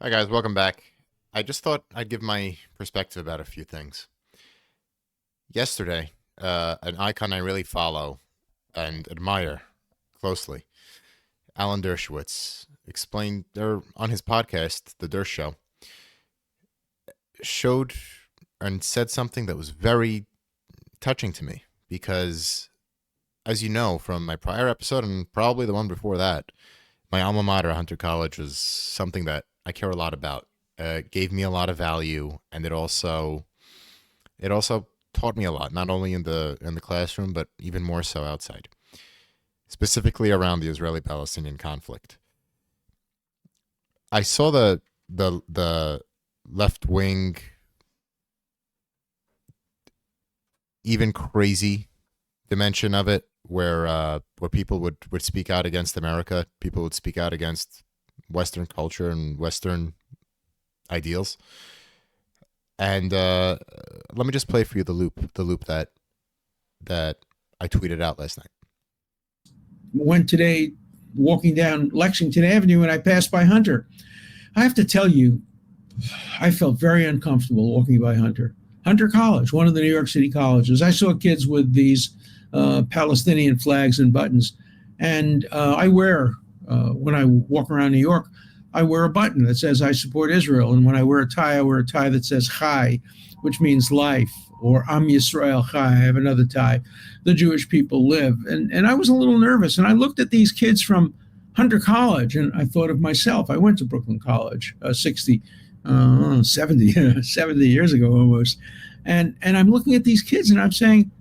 Hi, guys. Welcome back. I just thought I'd give my perspective about a few things. Yesterday, an icon I really follow and admire closely, Alan Dershowitz, explained, or on his podcast, The Dersh Show, showed and said something that was very touching to me because, as you know from my prior episode and probably the one before that, my alma mater, Hunter College, was something that I care a lot about. It gave me a lot of value, and it also taught me a lot, not only in the classroom, but even more so outside, specifically around the Israeli-Palestinian conflict. I saw the left wing, even crazy dimension of it, where people would speak out against America, people would speak out against Western culture and Western ideals. And let me just play for you the loop that I tweeted out last night. Went today walking down Lexington Avenue and I passed by Hunter. I have to tell you, I felt very uncomfortable walking by Hunter. Hunter College, one of the New York City colleges. I saw kids with these Palestinian flags and buttons. And I wear, when I walk around New York, I wear a button that says I support Israel. And when I wear a tie that says Chai, which means life, or Am Yisrael Chai. I have another tie, the Jewish people live. And I was a little nervous. And I looked at these kids from Hunter College, and I thought of myself. I went to Brooklyn College 70 years ago almost. And I'm looking at these kids, and I'm saying,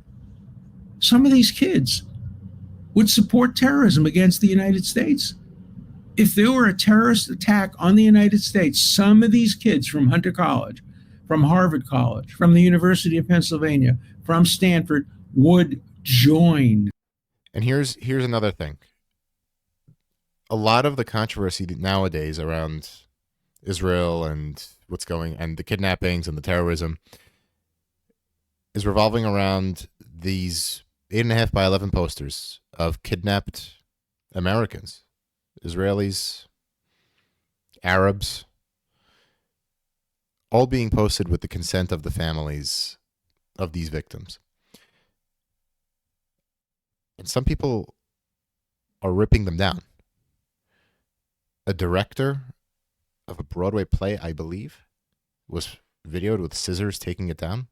some of these kids would support terrorism against the United States. If there were a terrorist attack on the United States, some of these kids from Hunter College, from Harvard College, from the University of Pennsylvania, from Stanford would join. And here's another thing. A lot of the controversy nowadays around Israel and and the kidnappings and the terrorism is revolving around these 8.5 by 11 posters of kidnapped Americans, Israelis, Arabs, all being posted with the consent of the families of these victims. And some people are ripping them down. A director of a Broadway play, I believe, was videoed with scissors taking it down.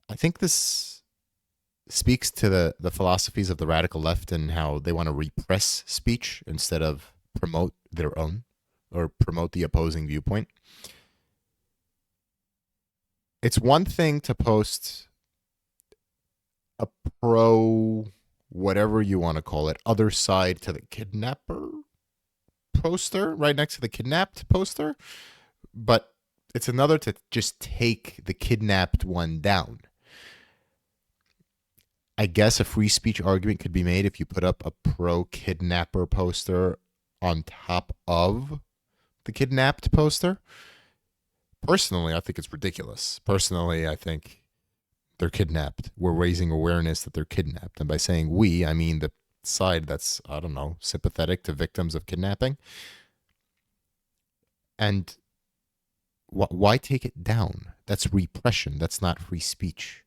I think this speaks to the philosophies of the radical left and how they want to repress speech instead of promote their own or promote the opposing viewpoint. It's one thing to post a pro, whatever you want to call it, other side to the kidnapper poster right next to the kidnapped poster, but it's another to just take the kidnapped one down. I guess a free speech argument could be made if you put up a pro-kidnapper poster on top of the kidnapped poster. Personally, I think it's ridiculous. Personally, I think they're kidnapped. We're raising awareness that they're kidnapped. And by saying we, I mean the side that's, I don't know, sympathetic to victims of kidnapping. And why take it down? That's repression. That's not free speech.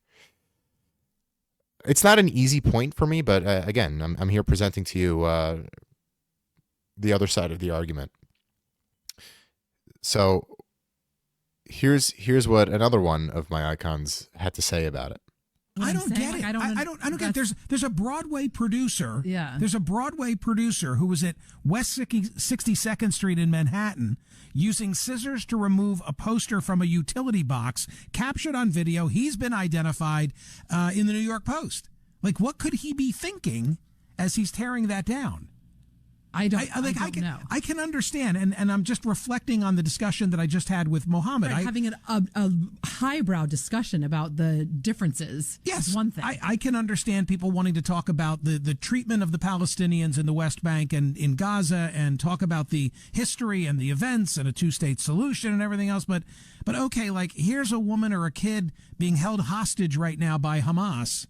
It's not an easy point for me, but again, I'm here presenting to you the other side of the argument. So here's what another one of my icons had to say about it. I don't get it. I don't get it. There's a Broadway producer. Yeah. There's a Broadway producer who was at West 62nd Street in Manhattan using scissors to remove a poster from a utility box captured on video. He's been identified in the New York Post. Like, what could he be thinking as he's tearing that down? I don't know. I can understand, and I'm just reflecting on the discussion that I just had with Mohammed. Right, having a highbrow discussion about the differences is one thing. I can understand people wanting to talk about the treatment of the Palestinians in the West Bank and in Gaza and talk about the history and the events and a two-state solution and everything else. But okay, like, here's a woman or a kid being held hostage right now by Hamas,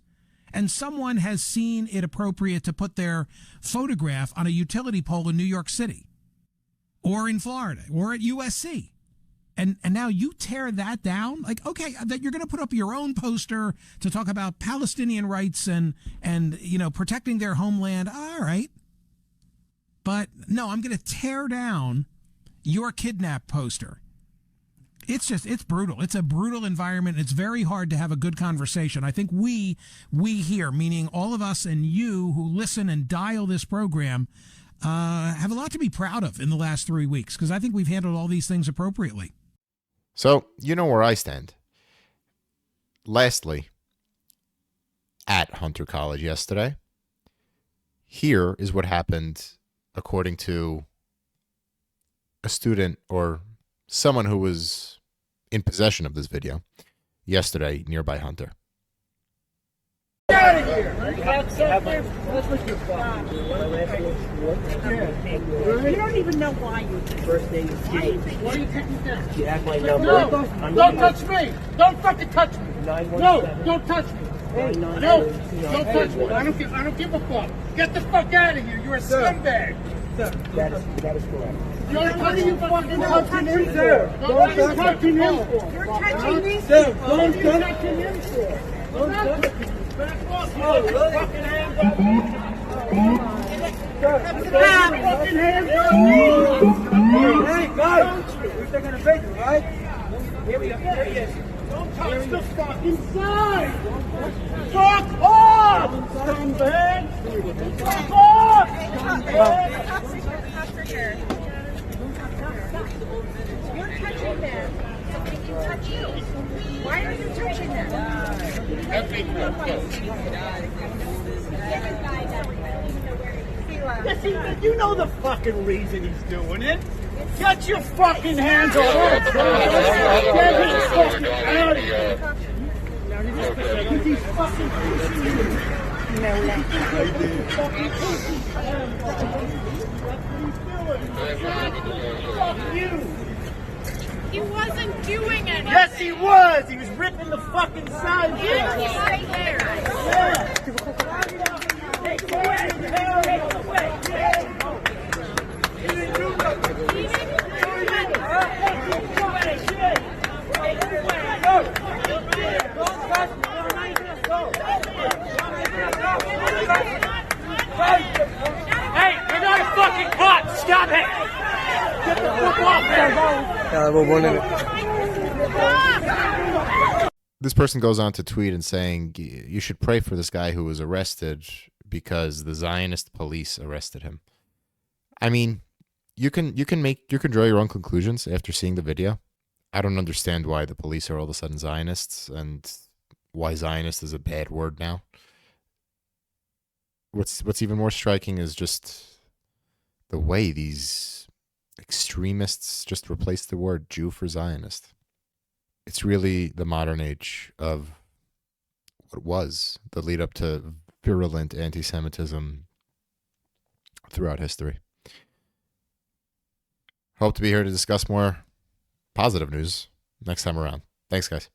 and someone has seen it appropriate to put their photograph on a utility pole in New York City. or in Florida or at USC. And now you tear that down? Like, okay, that you're going to put up your own poster to talk about Palestinian rights and protecting their homeland. All right. But no, I'm going to tear down your kidnap poster. It's brutal. It's a brutal environment. It's very hard to have a good conversation. I think we here, meaning all of us and you who listen and dial this program, have a lot to be proud of in the last 3 weeks, because I think we've handled all these things appropriately. So, you know where I stand. Lastly, at Hunter College yesterday, here is what happened according to a student or someone who was in possession of this video yesterday nearby Hunter. Get out of here! You don't even know why you did it. First name is Why James. you You take me down? have my number. No, I'm don't touch me! Don't fucking touch me! No, 917. don't touch me! Hey, No, don't touch me! I don't give a fuck! Get the fuck out of here! You're a scumbag! That is correct. What are you fucking touching him for? Sir, What are you touching him for? You're touching me. Sir, What are you touching him for? I'm not touching you. Back off! You fucking hands on me! Fucking hands on me! Hey, guys! We're taking a picture, right? Here we go. Here he is. Don't touch the fucking sign! Fuck off! Scumbag! Fuck off! Scumbag! You're touching them. So they can touch you. Why are you touching them? Yes, you know the fucking reason he's doing it. Get your fucking hands off him! Get him fucking out of here! Because he's fucking pushing you. Fucking pushing Fuck you! He wasn't doing it. Yes, he was! He was ripping the fucking sign. He's right there. Hey, go away! Get out of the way! You didn't do nothing! He didn't do it. Hey, you're not a fucking cop! Stop it! Get the fuck off there! This person goes on to tweet and saying, you should pray for this guy who was arrested because the Zionist police arrested him. I mean, you can draw your own conclusions after seeing the video. I don't understand why the police are all of a sudden Zionists and why Zionist is a bad word now. What's even more striking is just the way these extremists just replace the word Jew for Zionist. It's really the modern age of what was the lead up to virulent anti-Semitism throughout history. Hope to be here to discuss more positive news next time around. Thanks, guys.